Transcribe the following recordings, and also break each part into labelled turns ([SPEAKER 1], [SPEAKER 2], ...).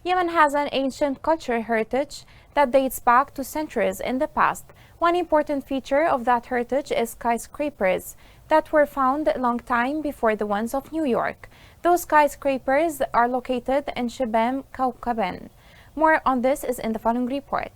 [SPEAKER 1] Yemen has an ancient cultural heritage that dates back to centuries in the past. One important feature of that heritage is skyscrapers that were found a long time before the ones of New York. Those skyscrapers are located in Shibam, Kawkaban. More on this is in the following report.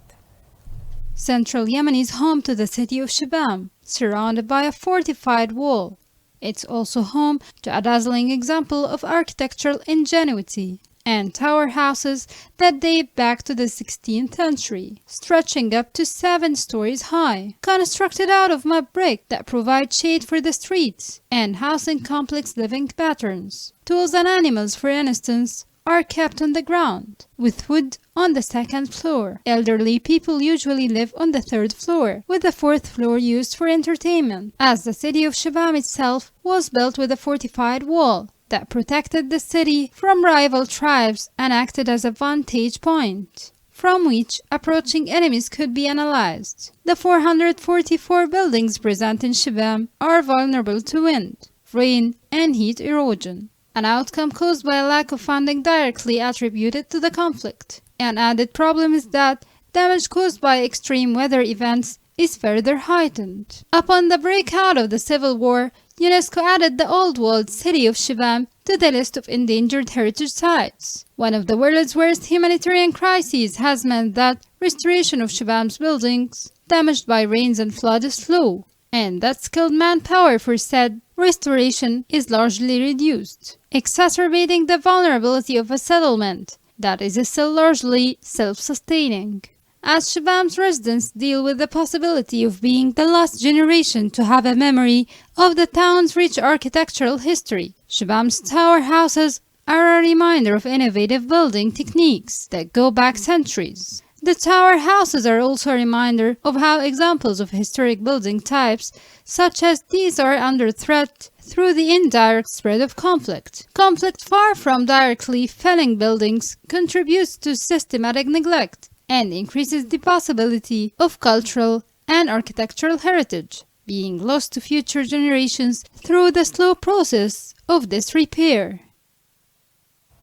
[SPEAKER 2] Central Yemen is home to the city of Shibam, surrounded by a fortified wall. It's also home to a dazzling example of architectural ingenuity and tower houses that date back to the 16th century, stretching up to 7 stories high, constructed out of mud brick that provide shade for the streets and housing complex living patterns. Tools and animals, for instance, are kept on the ground, with wood on the 2nd floor. Elderly people usually live on the 3rd floor, with the 4th floor used for entertainment, as the city of Shibam itself was built with a fortified wall that protected the city from rival tribes and acted as a vantage point from which approaching enemies could be analyzed. The 444 buildings present in Shibam are vulnerable to wind, rain, and heat erosion, an outcome caused by a lack of funding directly attributed to the conflict. An added problem is that damage caused by extreme weather events is further heightened. Upon the breakout of the Civil War, UNESCO added the old walled city of Shibam to the list of endangered heritage sites. One of the world's worst humanitarian crises has meant that restoration of Shibam's buildings, damaged by rains and flood, is slow, and that skilled manpower for said restoration is largely reduced, exacerbating the vulnerability of a settlement that is still largely self-sustaining. As Shibam's residents deal with the possibility of being the last generation to have a memory of the town's rich architectural history, Shibam's tower houses are a reminder of innovative building techniques that go back centuries. The tower houses are also a reminder of how examples of historic building types such as these are under threat through the indirect spread of conflict. Conflict, far from directly felling buildings, contributes to systematic neglect and increases the possibility of cultural and architectural heritage being lost to future generations through the slow process of disrepair.